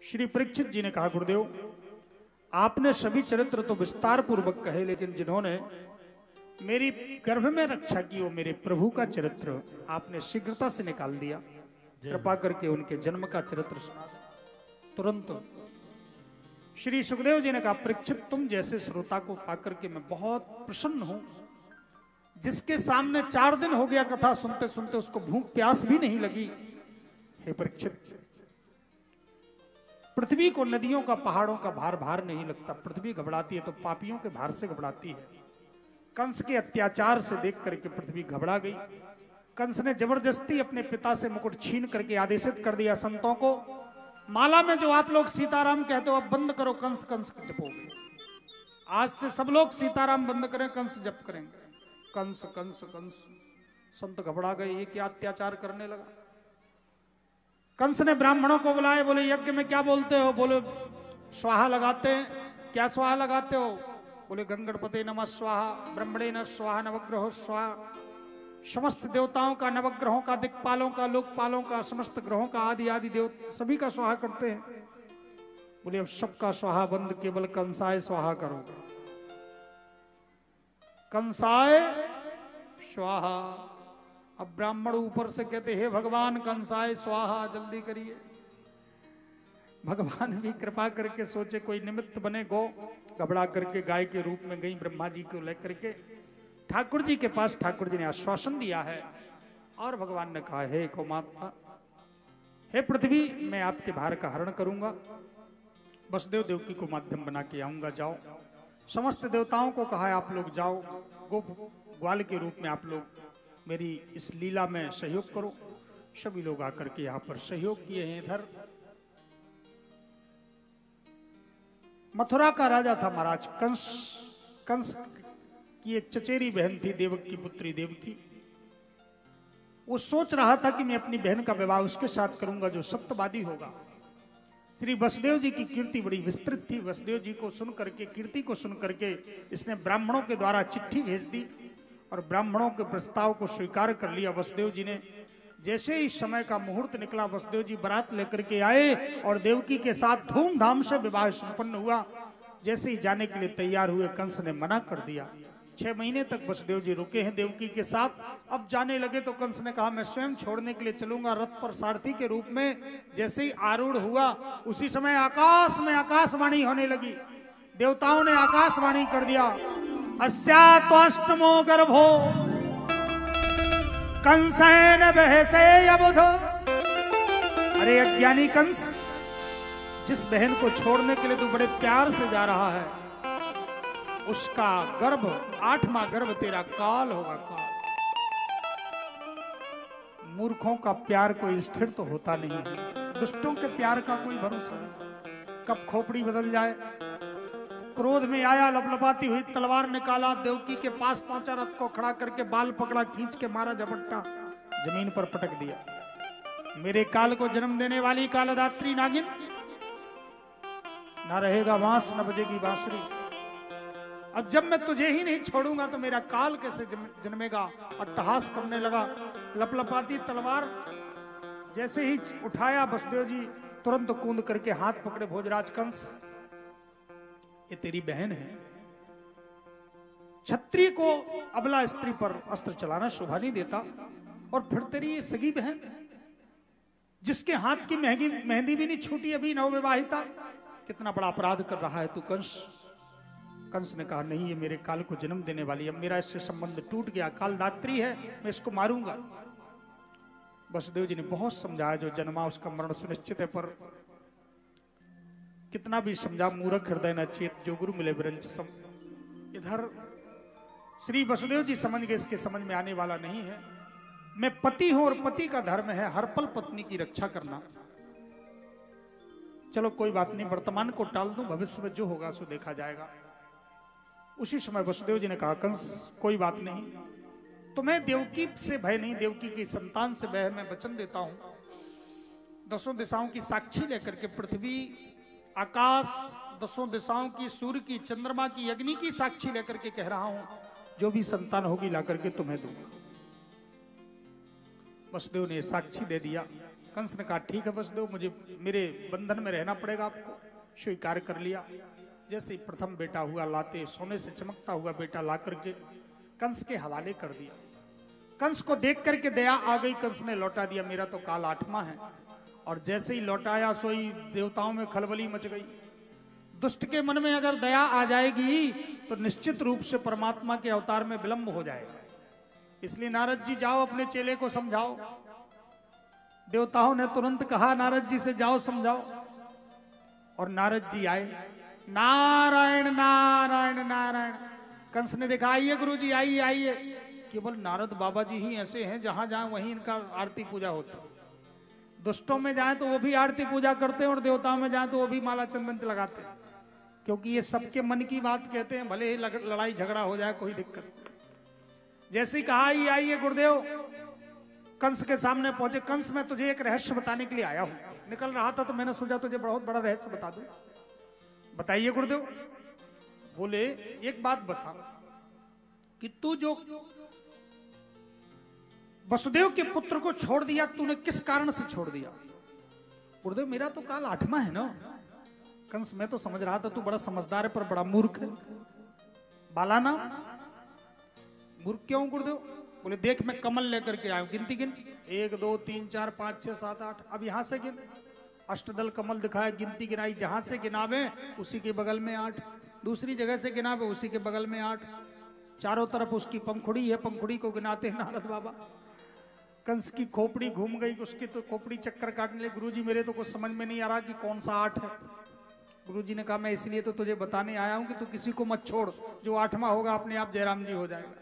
श्री परीक्षित जी ने कहा, गुरुदेव आपने सभी चरित्र तो विस्तार पूर्वक कहे, लेकिन जिन्होंने मेरी गर्भ में रक्षा की वो मेरे प्रभु का चरित्र आपने शीघ्रता से निकाल दिया। कृपा करके उनके जन्म का चरित्र सुना। तुरंत श्री सुखदेव जी ने कहा, परीक्षित तुम जैसे श्रोता को पाकर के मैं बहुत प्रसन्न हूं, जिसके सामने 4 दिन हो गया कथा सुनते सुनते उसको भूख प्यास भी नहीं लगी। हे परीक्षित, पृथ्वी को नदियों का पहाड़ों का भार नहीं लगता। पृथ्वी घबराती है तो पापियों के भार से घबराती है। कंस के अत्याचार से देख करके पृथ्वी घबरा गई। कंस ने जबरदस्ती अपने पिता से मुकुट छीन करके आदेशित कर दिया संतों को, माला में जो आप लोग सीताराम कहते हो अब बंद करो, कंस कंस जपोगे। आज से सब लोग सीताराम बंद करें, कंस जप करेंगे। कंस कंस कंस, संत घबरा गए, ये क्या अत्याचार करने लगा। कंस ने ब्राह्मणों को बुलाए, बोले यज्ञ में क्या बोलते हो? बोले स्वाहा लगाते हैं। क्या स्वाहा लगाते हो? बोले गंगणपते नमः स्वाहा, ब्रह्मणे न स्वाहा, नवग्रहो स्वाहा। समस्त देवताओं का, नवग्रहों का, दिक्पालों का, लोकपालों का, समस्त ग्रहों का, आदि आदि देव सभी का स्वाहा करते हैं। बोले अब सबका स्वाहा बंद, केवल कंसाय स्वाहा करो। कंसाय स्वाहा। अब ब्राह्मण ऊपर से कहते, हे भगवान कंसाय स्वाहा, जल्दी करिए। भगवान भी कृपा करके सोचे कोई निमित्त बने। गो घबरा करके गाय के रूप में गई ब्रह्मा जी को लेकर के ठाकुर जी के पास। ठाकुर जी ने आश्वासन दिया है और भगवान ने कहा, हे कौमात्मा, हे पृथ्वी, मैं आपके भार का हरण करूंगा। वसुदेव देवकी को माध्यम बना के आऊंगा, जाओ। समस्त देवताओं को कहा है आप लोग जाओ, ग्वाल के रूप में आप लोग मेरी इस लीला में सहयोग करो। सभी लोग आकर के यहाँ पर सहयोग किए हैं। इधर मथुरा का राजा था महाराज कंस। कंस की एक चचेरी बहन थी, देवक की पुत्री देवकी। वो सोच रहा था कि मैं अपनी बहन का विवाह उसके साथ करूंगा जो सत्यवादी होगा। श्री वसुदेव जी की कीर्ति बड़ी विस्तृत थी। वसुदेव जी को सुन करके, कीर्ति को सुन करके इसने ब्राह्मणों के द्वारा चिट्ठी भेज दी और ब्राह्मणों के प्रस्ताव को स्वीकार कर लिया। वसुदेव जी ने जैसे ही समय का मुहूर्त निकला, वसुदेव जी बारात लेकर के आए और देवकी के साथ धूमधाम से विवाह संपन्न हुआ। जैसे ही जाने के लिए तैयार हुए, कंस ने मना कर दिया। 6 महीने तक वसुदेव जी रुके हैं देवकी के साथ। अब जाने लगे तो कंस ने कहा, मैं स्वयं छोड़ने के लिए चलूंगा रथ पर सारथी के रूप में। जैसे ही आरूढ़ हुआ, उसी समय आकाश में आकाशवाणी होने लगी। देवताओं ने आकाशवाणी कर दिया, अस्यात्वाष्टमो गर्भो कंसेन बहसे अबुध। अरे अज्ञानी कंस, जिस बहन को छोड़ने के लिए तू बड़े प्यार से जा रहा है, उसका गर्भ 8वां गर्भ तेरा काल होगा। काल। मूर्खों का प्यार कोई स्थिर तो होता नहीं है। दुष्टों के प्यार का कोई भरोसा नहीं, कब खोपड़ी बदल जाए। क्रोध में आया, लपलपाती हुई तलवार निकाला, देवकी के पास पहुंचा, रथ को खड़ा करके बाल पकड़ा, खींच के मारा, झपट्टा जमीन पर पटक दिया। मेरे काल को जन्म देने वाली कालदात्री नागिन, ना रहेगा बांस न बजेगी बांसुरी। अब जब मैं तुझे ही नहीं छोड़ूंगा तो मेरा काल कैसे जन्मेगा। अट्टहास करने लगा, लपलपाती तलवार जैसे ही उठाया, वसुदेव जी तुरंत कूद करके हाथ पकड़े, भोजराज कंस, ये तेरी बहन है। क्षत्रिय को अबला स्त्री पर अस्त्र चलाना शोभा नहीं देता, और फिर तेरी ये सगी बहन जिसके हाथ की मेहंदी भी नहीं छूटी, अभी नवविवाहिता, कितना बड़ा अपराध कर रहा है तू कंस। कंस ने कहा, नहीं, ये मेरे काल को जन्म देने वाली, अब मेरा इससे संबंध टूट गया। कालदात्री है, मैं इसको मारूंगा। वसुदेव जी ने बहुत समझाया, जो जन्मा उसका मरण सुनिश्चित है, पर कितना भी समझा, मूर्ख हृदय न चेत, जो गुरु मिले विरंच सम। इधर श्री वसुदेव जी समझ गए इसके समझ में आने वाला नहीं है। मैं पति हूं और पति का धर्म है हर पल पत्नी की रक्षा करना। चलो कोई बात नहीं, वर्तमान को टाल दूं, भविष्य में जो होगा सो देखा जाएगा। उसी समय वसुदेव जी ने कहा, कंस कोई बात नहीं, तुम्हें देवकी से भय नहीं, देवकी की संतान से भय। मैं वचन देता हूं, 10 दिशाओं की साक्षी लेकर के, पृथ्वी, आकाश, 10 दिशाओं की, सूर्य की, चंद्रमा की, अग्नि की साक्षी लेकर के कह रहा हूं, जो भी संतान होगी ला करके तुम्हें दूंगा। वसुदेव ने साक्षी दे दिया। कंस ने कहा ठीक है वसुदेव, मुझे मेरे बंधन में रहना पड़ेगा, आपको स्वीकार कर लिया। जैसे ही प्रथम बेटा हुआ, लाते सोने से चमकता हुआ बेटा ला करके कंस के हवाले कर दिया। कंस को देख करके दया आ गई, कंस ने लौटा दिया, मेरा तो काल 8वां है। और जैसे ही लौटाया सोई देवताओं में खलबली मच गई। दुष्ट के मन में अगर दया आ जाएगी तो निश्चित रूप से परमात्मा के अवतार में विलंब हो जाएगा। इसलिए नारद जी जाओ अपने चेले को समझाओ। देवताओं ने तुरंत कहा नारद जी से जाओ समझाओ। और नारद जी आए, नारायण नारायण नारायण। कंस ने देखा, आइए गुरु जी आइए आइए। केवल नारद बाबा जी ही ऐसे हैं, जहां जाए वहीं इनका आरती पूजा होता है। दुष्टों में जाए तो वो भी आरती पूजा करते हैं, और देवताओं में जाए तो वो भी माला चंदन लगाते हैं, क्योंकि ये सबके मन की बात कहते हैं, भले ही लड़ाई झगड़ा हो जाए कोई दिक्कत। जैसे ही कहा आइए आइए गुरुदेव, कंस के सामने पहुंचे। कंस, मैं तुझे एक रहस्य बताने के लिए आया हूं। निकल रहा था तो मैंने सोचा तुझे बहुत बड़ा रहस्य बता दूं। बताइए गुरुदेव। बोले एक बात बता कि तू जो वसुदेव के पुत्र को छोड़ दिया, तूने किस कारण से छोड़ दिया? गुरुदेव मेरा तो काल 8वां है ना। कंस, मैं तो समझ रहा था तू बड़ा समझदार है पर बड़ा मूर्ख है। बालाना मूर्ख क्यों गुरुदेव? बोले देख मैं कमल लेकर के आया, गिनती गिन, 1 2 3 4 5 6 7 8। अब यहां से गिन, अष्टदल कमल दिखाया, गिनती गिनाई, जहां से गिनावे उसी के बगल में 8, दूसरी जगह से गिनावे उसी के बगल में 8, चारों तरफ उसकी पंखुड़ी है, पंखुड़ी को गिनाते हैं नारद बाबा। कंस की खोपड़ी घूम गई, उसकी तो खोपड़ी चक्कर काटने लगे। गुरुजी मेरे तो कुछ समझ में नहीं आ रहा कि कौन सा 8 है। गुरुजी ने कहा मैं इसलिए तो तुझे बताने आया हूं कि तू किसी को मत छोड़, जो 8वां होगा अपने आप जयराम जी हो जाएगा।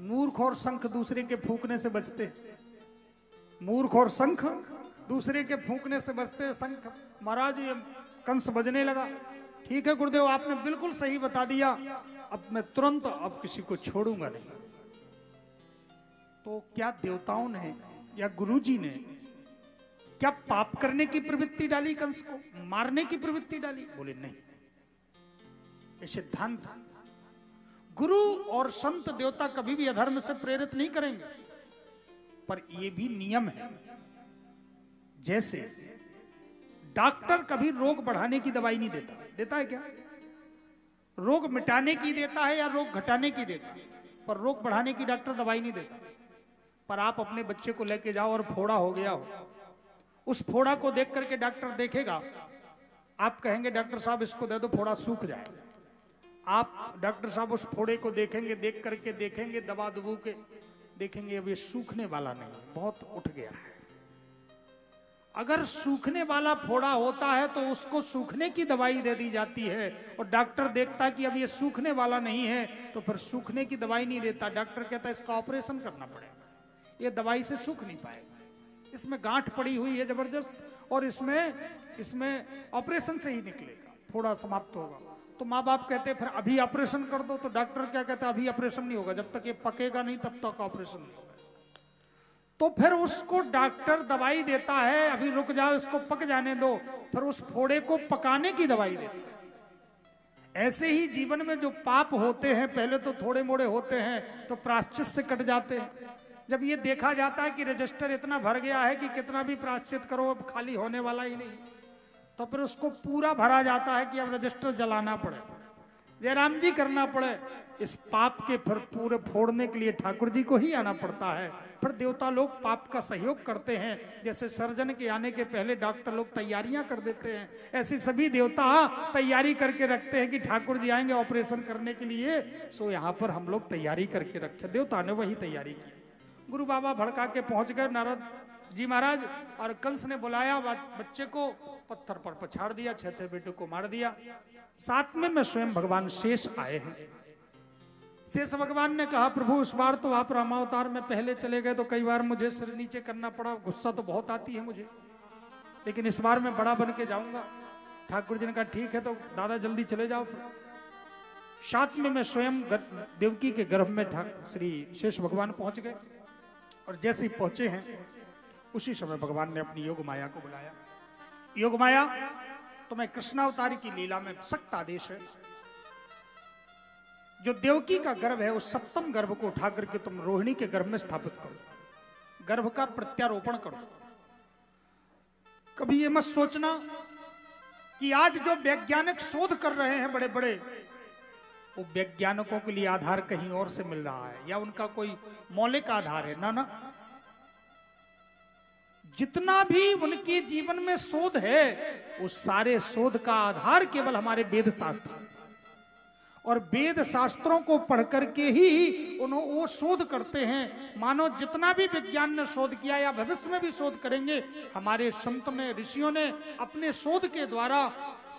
मूर्ख और शंख दूसरे के फूकने से बचते, मूर्ख और शंख दूसरे के फूकने से बचते। शंख महाराज ये कंस बजने लगा। ठीक है गुरुदेव आपने बिल्कुल सही बता दिया, अब मैं तुरंत अब किसी को छोड़ूंगा नहीं। तो क्या देवताओं ने या गुरुजी ने क्या पाप करने की प्रवृत्ति डाली, कंस को मारने की प्रवृत्ति डाली? बोले नहीं, ये सिद्धांत गुरु और संत देवता कभी भी अधर्म से प्रेरित नहीं करेंगे, पर यह भी नियम है। जैसे डॉक्टर कभी रोग बढ़ाने की दवाई नहीं देता, देता है क्या? रोग मिटाने की देता है या रोग घटाने की देता है, पर रोग बढ़ाने की डॉक्टर दवाई नहीं देता। पर आप अपने बच्चे को लेके जाओ और फोड़ा हो गया हो, उस फोड़ा को देख करके डॉक्टर देखेगा, आप कहेंगे डॉक्टर साहब इसको दे दो फोड़ा सूख जाए। आप डॉक्टर साहब उस फोड़े को देखेंगे, देख करके देखेंगे, दबा दबू के देखेंगे अब ये सूखने वाला नहीं, बहुत उठ गया है। अगर सूखने वाला फोड़ा होता है तो उसको सूखने की दवाई दे दी जाती है, और डॉक्टर देखता कि अब ये सूखने वाला नहीं है तो फिर सूखने की दवाई नहीं देता। डॉक्टर कहता है इसका ऑपरेशन करना पड़ेगा, ये दवाई से सूख नहीं पाएगा, इसमें गांठ पड़ी हुई है जबरदस्त, और इसमें ऑपरेशन से ही निकलेगा, फोड़ा समाप्त होगा। तो माँ बाप कहते हैं फिर अभी ऑपरेशन कर दो, तो डॉक्टर क्या कहता है अभी ऑपरेशन नहीं होगा, जब तक ये पकेगा नहीं तब तक ऑपरेशन नहीं होगा। तो फिर उसको डॉक्टर दवाई देता है, अभी रुक जाओ इसको पक जाने दो, फिर उस फोड़े को पकाने की दवाई देता है। ऐसे ही जीवन में जो पाप होते हैं पहले तो थोड़े मोड़े होते हैं तो प्रायश्चित से कट जाते हैं। जब ये देखा जाता है कि रजिस्टर इतना भर गया है कि कितना भी प्रायश्चित करो अब खाली होने वाला ही नहीं, तो फिर उसको पूरा भरा जाता है कि अब रजिस्टर जलाना पड़े, जयराम जी करना पड़े। इस पाप के फिर पूरे फोड़ने के लिए ठाकुर जी को ही आना पड़ता है। फिर देवता लोग पाप का सहयोग करते हैं, जैसे सर्जन के आने के पहले डॉक्टर लोग तैयारियां कर देते हैं, ऐसे सभी देवता तैयारी करके रखते हैं कि ठाकुर जी आएंगे ऑपरेशन करने के लिए, सो यहाँ पर हम लोग तैयारी करके रखे। देवता ने वही तैयारी की। गुरु बाबा भड़का के पहुंच गए नारद जी महाराज, और कंस ने बुलाया बच्चे को, पत्थर पर पछाड़ दिया, 6 बेटों को मार दिया। साथ में स्वयं भगवान शेष आए हैं। शेष भगवान ने कहा प्रभु इस बार तो आप रामावतार में पहले चले गए तो कई बार मुझे सिर नीचे करना पड़ा, गुस्सा तो बहुत आती है मुझे, लेकिन इस बार मैं बड़ा बन के जाऊंगा। ठाकुर जी ने कहा ठीक है तो दादा जल्दी चले जाओ। साथ में स्वयं देवकी के गर्भ में श्री शेष भगवान पहुंच गए, और जैसे ही पहुंचे हैं उसी समय भगवान ने अपनी योग माया को बुलाया। योग माया तुम्हें कृष्णावतारी की लीला में सख्त आदेश है, जो देवकी का गर्भ है उस सप्तम गर्भ को उठा करके तुम रोहिणी के गर्भ में स्थापित करो, गर्भ का प्रत्यारोपण करो। कभी ये मत सोचना कि आज जो वैज्ञानिक शोध कर रहे हैं बड़े बड़े, वो वैज्ञानिकों के लिए आधार कहीं और से मिल रहा है या उनका कोई मौलिक आधार है। ना ना, जितना भी उनके जीवन में शोध है, उस सारे शोध का आधार केवल हमारे वेद शास्त्र, और वेद शास्त्रों को पढ़ करके ही उन्होंने वो शोध करते हैं। मानो जितना भी विज्ञान ने शोध किया या भविष्य में भी शोध करेंगे, हमारे संतों ने, ऋषियों ने अपने शोध के द्वारा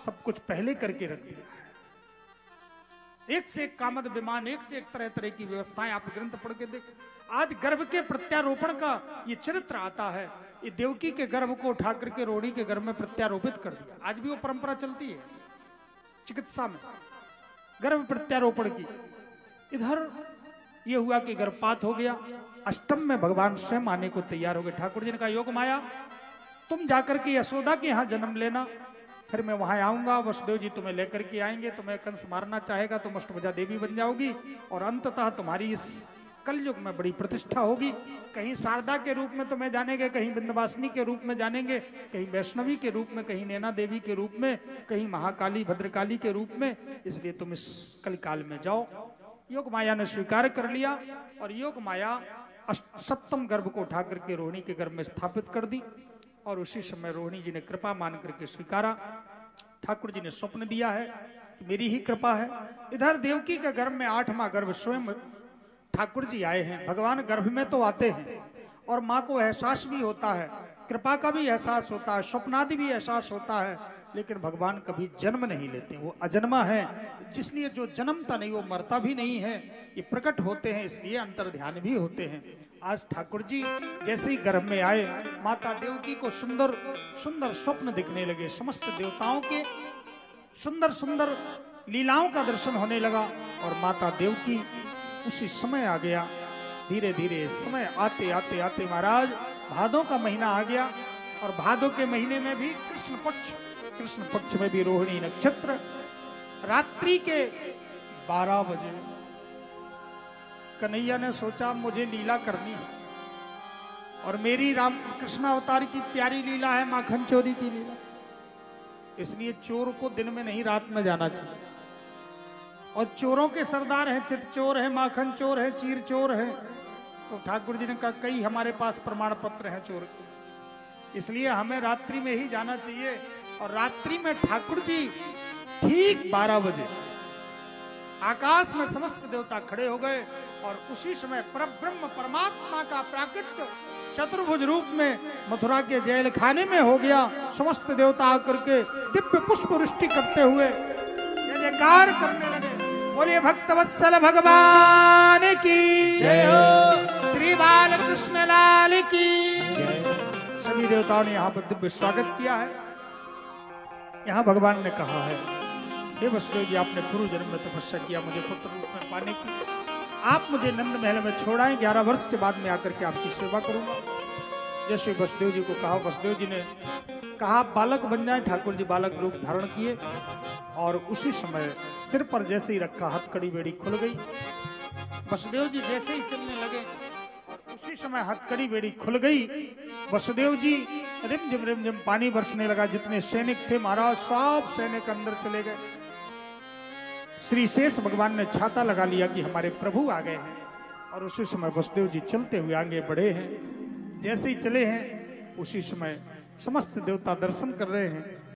सब कुछ पहले करके रख दिया। एक से एक कामद विमान, एक से एक तरह तरह की व्यवस्थाएं आप ग्रंथ पढ़ के देख। आज गर्भ के प्रत्यारोपण का ये चरित्र आता है। ये देवकी के गर्भ को उठा करके रोहिणी के गर्भ में प्रत्यारोपित कर दिया। आज भी वो परंपरा चलती है चिकित्सा में, गर्भ प्रत्यारोपण की। इधर ये हुआ कि गर्भपात हो गया। अष्टम में भगवान स्वयं आने को तैयार हो गए। ठाकुर जी ने कहा, योग माया तुम जाकर के यशोदा के यहाँ जन्म लेना, फिर मैं वहां आऊंगा, वसुदेव जी तुम्हें लेकर के आएंगे, तुम्हें कंस मारना चाहेगा, तुम अष्टभुजा देवी बन जाओगी, और अंततः तुम्हारी इस कलयुग में बड़ी प्रतिष्ठा होगी। कहीं शारदा के रूप में तुम्हें जानेंगे, कहीं विंध्यवासिनी के रूप में जानेंगे, कहीं वैष्णवी के रूप में, कहीं नैना देवी के रूप में, कहीं महाकाली भद्रकाली के रूप में। इसलिए तुम इस कलिकाल में जाओ। योग माया ने स्वीकार कर लिया, और योग माया सप्तम गर्भ को उठा करके रोहिणी के गर्भ में स्थापित कर दी। और उसी समय रोहिणी जी ने कृपा मान करके स्वीकारा। ठाकुर जी ने स्वप्न दिया है कि मेरी ही कृपा है। इधर देवकी के गर्भ में 8वां गर्भ स्वयं ठाकुर जी आए हैं। भगवान गर्भ में तो आते हैं और माँ को एहसास भी होता है, कृपा का भी एहसास होता है, स्वप्नादि भी एहसास होता है, लेकिन भगवान कभी जन्म नहीं लेते। वो अजन्मा है, जिसलिए जो जन्मता नहीं वो मरता भी नहीं है। ये प्रकट होते हैं, इसलिए अंतर ध्यान भी होते हैं। आज ठाकुर जी जैसे ही गर्भ में आए, माता देवकी को सुंदर सुंदर स्वप्न दिखने लगे। समस्त देवताओं के सुंदर सुंदर लीलाओं का दर्शन होने लगा, और माता देवकी उसी समय आ गया। धीरे धीरे समय आते आते आते महाराज भादों का महीना आ गया, और भादों के महीने में भी कृष्ण पक्ष में भी रोहिणी नक्षत्र, रात्रि के 12 बजे कन्हैया ने सोचा मुझे लीला करनी है, और मेरी राम कृष्ण अवतार की प्यारी लीला है माखन चोरी की लीला। इसलिए चोर को दिन में नहीं रात में जाना चाहिए। और चोरों के सरदार हैं, चित चोर है, माखन चोर है, चीर चोर है। तो ठाकुर जी ने कहा कई हमारे पास प्रमाण पत्र हैं चोर के, इसलिए हमें रात्रि में ही जाना चाहिए। और रात्रि में ठाकुर जी ठीक 12 बजे आकाश में समस्त देवता खड़े हो गए, और उसी समय परब्रह्म परमात्मा का प्राकट्य चतुर्भुज रूप में मथुरा के जेल खाने में हो गया। समस्त देवता आकर के दिव्य पुष्प वृष्टि करते हुए जयकार करने लगे। बोलिए भक्तवत्सल भगवान की जय हो, श्री बालकृष्ण लाल की जय। सभी देवताओं ने यहाँ पर दिव्य स्वागत किया है। यहाँ भगवान ने कहा है, हे वसुदेव जी, आपने पूर्व जन्म में तपस्या किया मुझे पुत्र रूप में पाने की। आप मुझे नंद महल में छोड़ाएं, 11 वर्ष के बाद मैं आकर के आपकी सेवा करूंगा। जैसे वसुदेव जी को कहा, वसुदेव जी ने कहा बालक बन जाए। ठाकुर जी बालक रूप धारण किए, और उसी समय सिर पर जैसे ही रखा हथकड़ी बेड़ी खुल गई। वसुदेव जी जैसे ही चलने लगे, उसी समय हथकड़ी बेड़ी खुल गई। वसुदेव जी रिमझिम पानी बरसने लगा। जितने सैनिक थे महाराज, सब सैनिक अंदर चले गए। श्री शेष भगवान ने छाता लगा लिया कि हमारे प्रभु आ गए हैं, और उसी समय वसुदेव जी चलते हुए आगे बढ़े हैं। जैसे ही चले हैं, उसी समय समस्त देवता दर्शन कर रहे हैं।